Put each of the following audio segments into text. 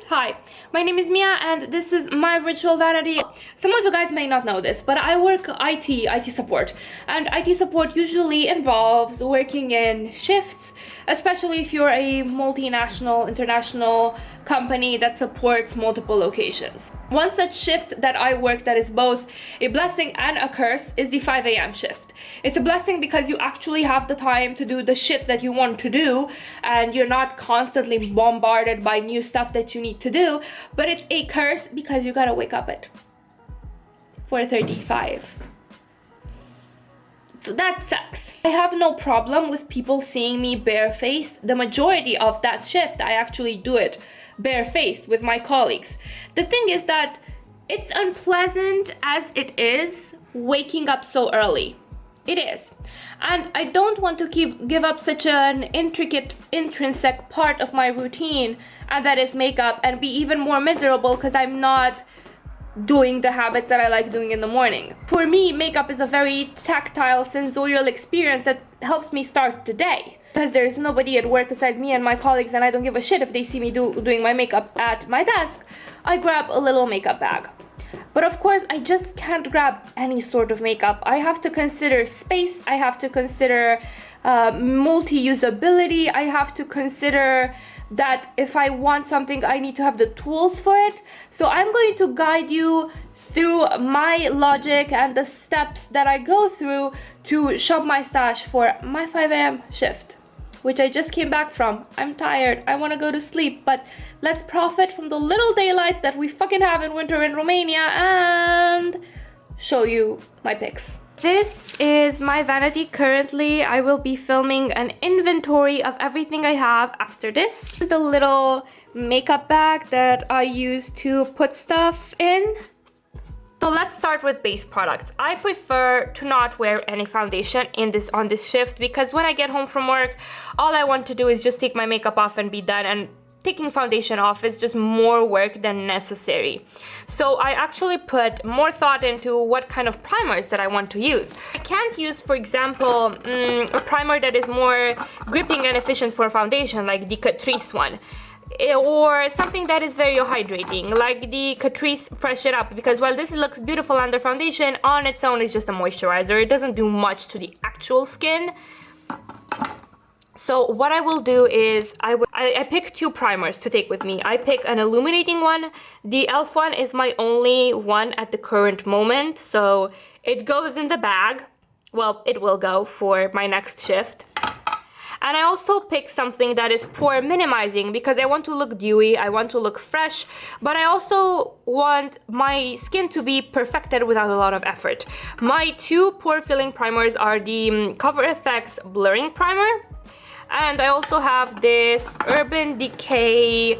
Hi, my name is Mia and this is my virtual vanity. Some of you guys may not know this, but I work IT support. And IT support usually involves working in shifts, especially if you're a multinational, international company that supports multiple locations. One such shift that I work that is both a blessing and a curse is the 5 a.m. shift. It's a blessing because you actually have the time to do the shit that you want to do and you're not constantly bombarded by new stuff that you need to do, but it's a curse because you gotta wake up at 4:35. So that sucks. I have no problem with people seeing me barefaced. The majority of that shift, I actually do it barefaced with my colleagues. The thing is that it's unpleasant as it is waking up so early. It is. And I don't want to give up such an intricate, intrinsic part of my routine, and that is makeup, and be even more miserable because I'm not doing the habits that I like doing in the morning. For me, makeup is a very tactile, sensorial experience that helps me start the day. Because there's nobody at work aside me and my colleagues, and I don't give a shit if they see me doing my makeup at my desk, I grab a little makeup bag. But of course, I just can't grab any sort of makeup. I have to consider space, I have to consider multi-usability, I have to consider that if I want something, I need to have the tools for it. So I'm going to guide you through my logic and the steps that I go through to shop my stash for my 5 a.m. shift, which I just came back from. I'm tired, I want to go to sleep, but let's profit from the little daylight that we fucking have in winter in Romania and show you my pics. This is my vanity currently. I will be filming an inventory of everything I have after this. This is the little makeup bag that I use to put stuff in. So let's start with base products. I prefer to not wear any foundation on this shift because when I get home from work, all I want to do is just take my makeup off and be done, and taking foundation off is just more work than necessary. So I actually put more thought into what kind of primers that I want to use. I can't use, for example, a primer that is more gripping and efficient for foundation, like the Catrice one, or something that is very hydrating, like the Catrice Fresh It Up, because while this looks beautiful under foundation, on its own it's just a moisturizer. It doesn't do much to the actual skin. So what I will do is I pick two primers to take with me. I pick an illuminating one. The e.l.f. one is my only one at the current moment, so it goes in the bag. Well, it will go for my next shift. And I also pick something that is pore minimizing because I want to look dewy, I want to look fresh, but I also want my skin to be perfected without a lot of effort. My two pore filling primers are the Cover FX Blurring Primer, and I also have this Urban Decay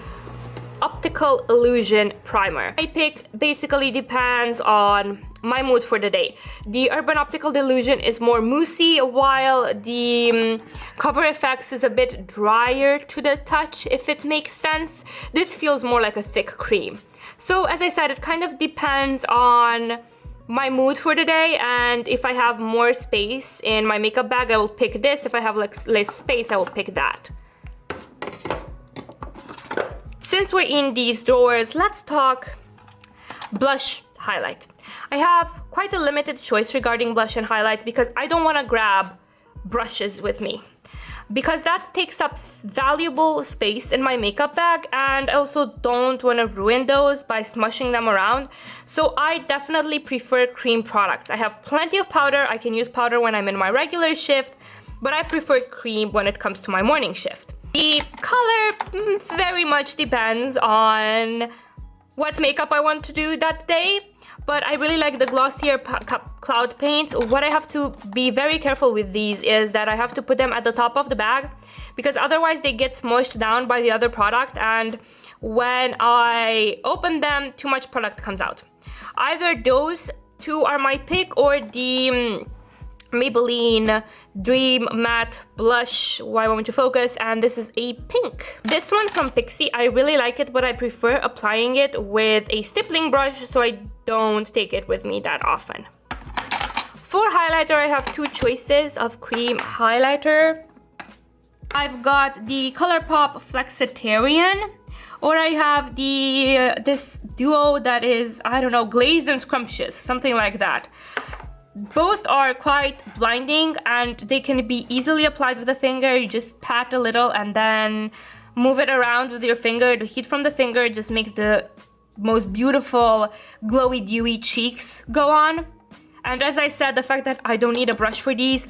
Optical Illusion Primer. My pick basically depends on my mood for the day. The Urban Optical Delusion is more moussey, while the Cover FX is a bit drier to the touch, if it makes sense. This feels more like a thick cream. So as I said, it kind of depends on my mood for the day, and if I have more space in my makeup bag, I will pick this. If I have less space, I will pick that. Since we're in these drawers, let's talk blush highlight. I have quite a limited choice regarding blush and highlight because I don't want to grab brushes with me, because that takes up valuable space in my makeup bag, and I also don't want to ruin those by smushing them around. So I definitely prefer cream products. I have plenty of powder. I can use powder when I'm in my regular shift, but I prefer cream when it comes to my morning shift. The color very much depends on what makeup I want to do that day, but I really like the glossier cloud paints. What I have to be very careful with these is that I have to put them at the top of the bag, because otherwise they get smushed down by the other product, and when I open them, too much product comes out. Either those two are my pick, or the Maybelline Dream Matte Blush, Why Won't You Focus, and this is a pink. This one from Pixi, I really like it, but I prefer applying it with a stippling brush, so I don't take it with me that often. For highlighter, I have two choices of cream highlighter. I've got the ColourPop Flexitarian, or I have this duo that is, I don't know, glazed and scrumptious, something like that. Both are quite blinding and they can be easily applied with a finger. You just pat a little and then move it around with your finger. The heat from the finger just makes the most beautiful glowy dewy cheeks go on. And as I said, the fact that I don't need a brush for these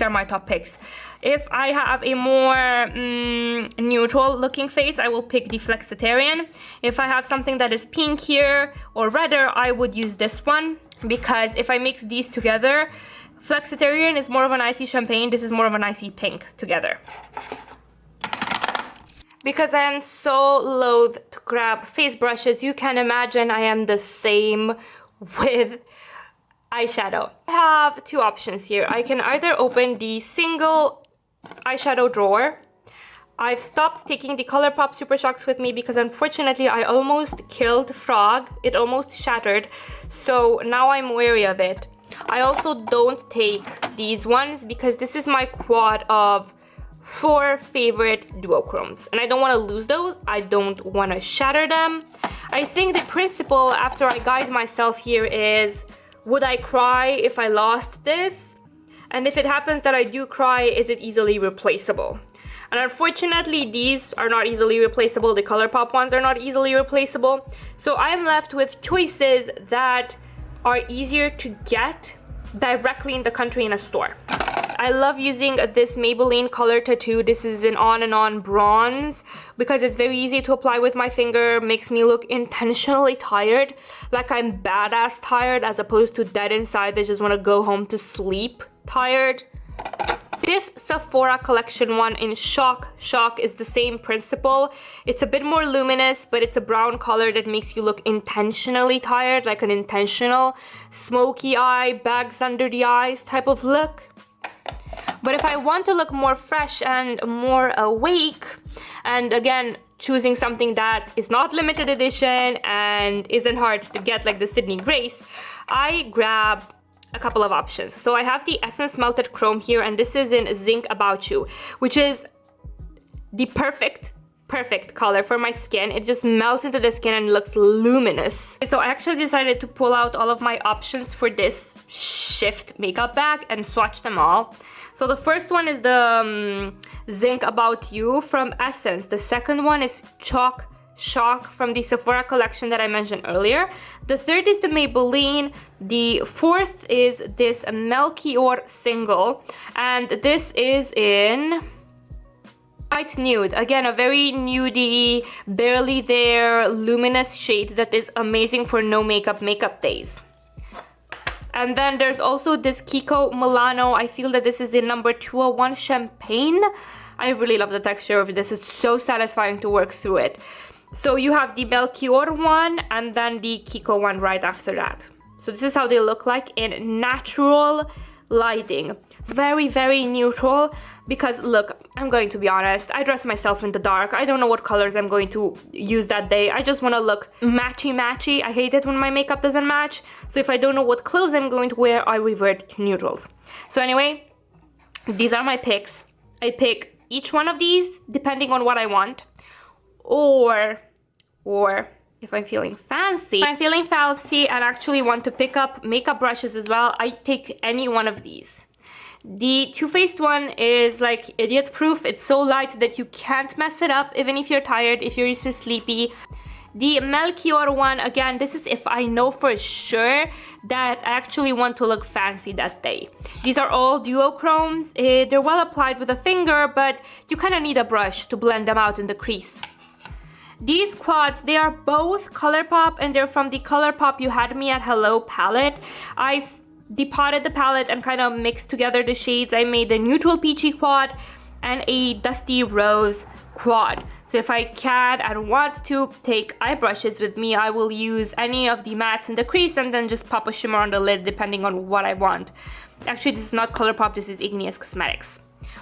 are my top picks. If I have a more neutral looking face, I will pick the Flexitarian. If I have something that is pinkier or redder, I would use this one, because if I mix these together, Flexitarian is more of an icy champagne, this is more of an icy pink together. Because I am so loath to grab face brushes, you can imagine I am the same with eyeshadow. I have two options here. I can either open the single eyeshadow drawer. I've stopped taking the ColourPop Super Shocks with me because unfortunately I almost killed Frog. It almost shattered, so now I'm wary of it. I also don't take these ones because this is my quad of 4 favorite duochromes and I don't want to lose those. I don't want to shatter them. I think the principle after I guide myself here is, would I cry if I lost this? And if it happens that I do cry, is it easily replaceable? And unfortunately, these are not easily replaceable. The ColourPop ones are not easily replaceable. So I'm left with choices that are easier to get directly in the country in a store. I love using this Maybelline Color Tattoo. This is an on and on bronze because it's very easy to apply with my finger, makes me look intentionally tired, like I'm badass tired as opposed to dead inside that just want to go home to sleep tired. This Sephora collection one in Shock is the same principle. It's a bit more luminous, but it's a brown color that makes you look intentionally tired, like an intentional smoky eye, bags under the eyes type of look. But if I want to look more fresh and more awake, and again, choosing something that is not limited edition and isn't hard to get like the Sydney Grace, I grab a couple of options. So I have the Essence Melted Chrome here, and this is in Zinc About You, which is the perfect color for my skin. It just melts into the skin and looks luminous. So I actually decided to pull out all of my options for this Shift makeup bag and swatch them all. So the first one is the Zinc About You from Essence. The second one is Shock from the Sephora collection that I mentioned earlier. The third is the Maybelline. The fourth is this Melchior Single, and this is in Light Nude. Again, a very nudie, barely there, luminous shade that is amazing for no makeup days. And then there's also this Kiko Milano. I feel that this is the number 201 Champagne. I really love the texture of this. It's so satisfying to work through it. So you have the Melchior one and then the Kiko one right after that. So this is how they look like in natural lighting. It's very, very neutral because look, I'm going to be honest, I dress myself in the dark. I don't know what colors I'm going to use that day. I just want to look matchy. I hate it when my makeup doesn't match. So if I don't know what clothes I'm going to wear, I revert to neutrals. So anyway, these are my picks. I pick each one of these depending on what I want. Or if I'm feeling fancy, and actually want to pick up makeup brushes as well, I take any one of these. The Too Faced one is like idiot proof. It's so light that you can't mess it up even if you're tired, if you're so sleepy. The Melchior one, again, this is if I know for sure that I actually want to look fancy that day. These are all duochromes. They're well applied with a finger, but you kind of need a brush to blend them out in the crease. These quads, they are both ColourPop, and they're from the ColourPop You Had Me at Hello palette. I depotted the palette and kind of mixed together the shades. I made a neutral peachy quad and a dusty rose quad. So if I can and want to take eye brushes with me, I will use any of the mattes in the crease and then just pop a shimmer on the lid depending on what I want. Actually, this is not ColourPop, this is Igneous Cosmetics.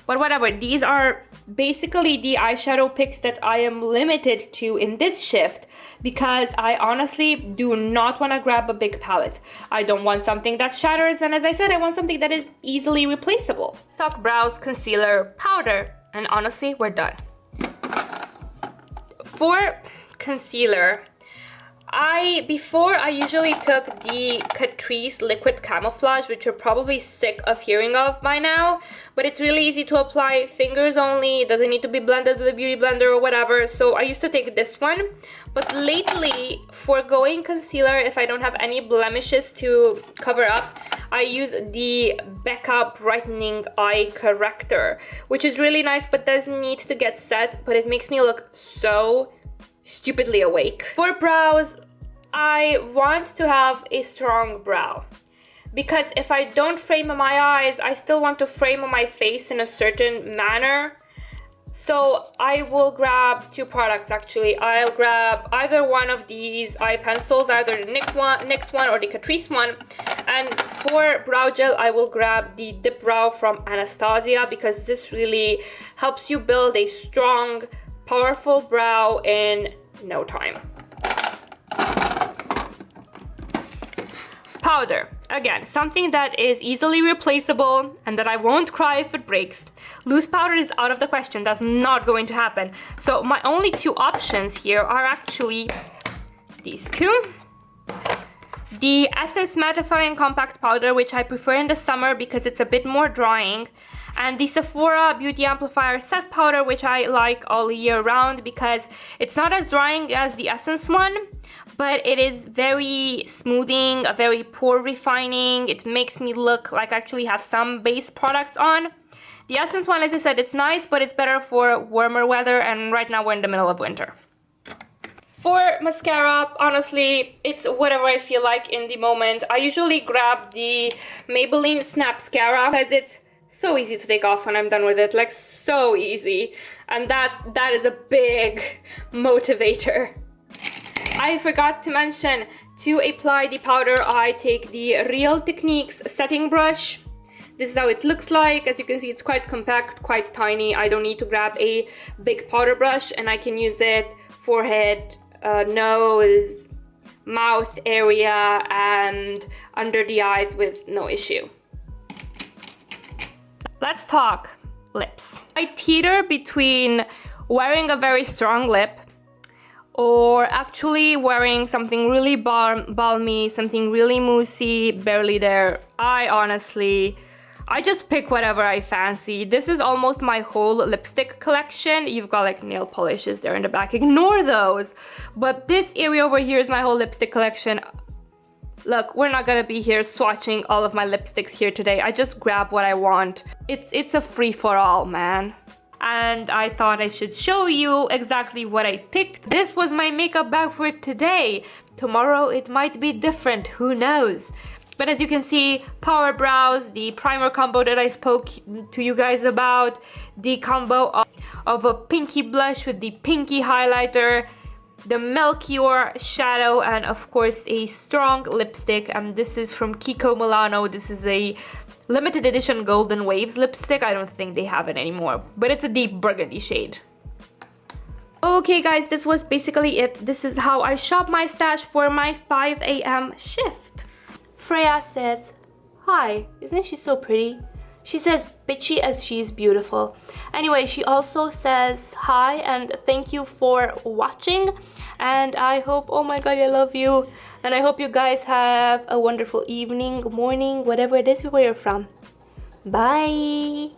But whatever, these are basically the eyeshadow picks that I am limited to in this shift because I honestly do not want to grab a big palette. I don't want something that shatters, and as I said, I want something that is easily replaceable. Stock brows, concealer, powder, and honestly, we're done. For concealer. Before I usually took the Catrice Liquid Camouflage, which you're probably sick of hearing of by now, but it's really easy to apply, fingers only. It doesn't need to be blended with a beauty blender or whatever. So I used to take this one, but lately, for going concealer, if I don't have any blemishes to cover up, I use the Becca Brightening Eye Corrector, which is really nice but does need to get set, but it makes me look so stupidly awake. For brows, I want to have a strong brow, because if I don't frame my eyes, I still want to frame my face in a certain manner. So I will grab two products actually. I'll grab either one of these eye pencils, either the NYX one or the Catrice one. And for brow gel, I will grab the Dip Brow from Anastasia, because this really helps you build a strong, powerful brow in no time. Powder. Again, something that is easily replaceable and that I won't cry if it breaks. Loose powder is out of the question. That's not going to happen. So my only two options here are actually these two. The Essence Mattifying Compact Powder, which I prefer in the summer because it's a bit more drying. And the Sephora Beauty Amplifier Set Powder, which I like all year round because it's not as drying as the Essence one, but it is very smoothing, very pore refining. It makes me look like I actually have some base products on. The Essence one, as I said, it's nice, but it's better for warmer weather, and right now we're in the middle of winter. For mascara, honestly, it's whatever I feel like in the moment. I usually grab the Maybelline Snapscara because it's so easy to take off when I'm done with it, like so easy. And that is a big motivator. I forgot to mention, to apply the powder, I take the Real Techniques setting brush. This is how it looks like. As you can see, it's quite compact, quite tiny. I don't need to grab a big powder brush, and I can use it forehead, nose, mouth area, and under the eyes with no issue. Let's talk lips. I teeter between wearing a very strong lip or actually wearing something really balmy, something really moussey, barely there. I just pick whatever I fancy. This is almost my whole lipstick collection. You've got like nail polishes there in the back, ignore those. But this area over here is my whole lipstick collection. Look, we're not gonna be here swatching all of my lipsticks here today. I just grab what I want. It's a free-for-all, man. And I thought I should show you exactly what I picked. This was my makeup bag for today. Tomorrow it might be different, who knows? But as you can see, Power Brows, the primer combo that I spoke to you guys about, the combo of a pinky blush with the pinky highlighter, the Melchior shadow, and of course a strong lipstick. And this is from Kiko Milano. This is a limited edition Golden Waves lipstick. I don't think they have it anymore, but it's a deep burgundy shade. Okay guys, this was basically it. This is how I shop my stash for my 5 a.m. shift. Freya says, hi, isn't she so pretty? She says bitchy as she's beautiful. Anyway, she also says hi and thank you for watching. And I hope, oh my god, I love you. And I hope you guys have a wonderful evening, morning, whatever it is where you're from. Bye.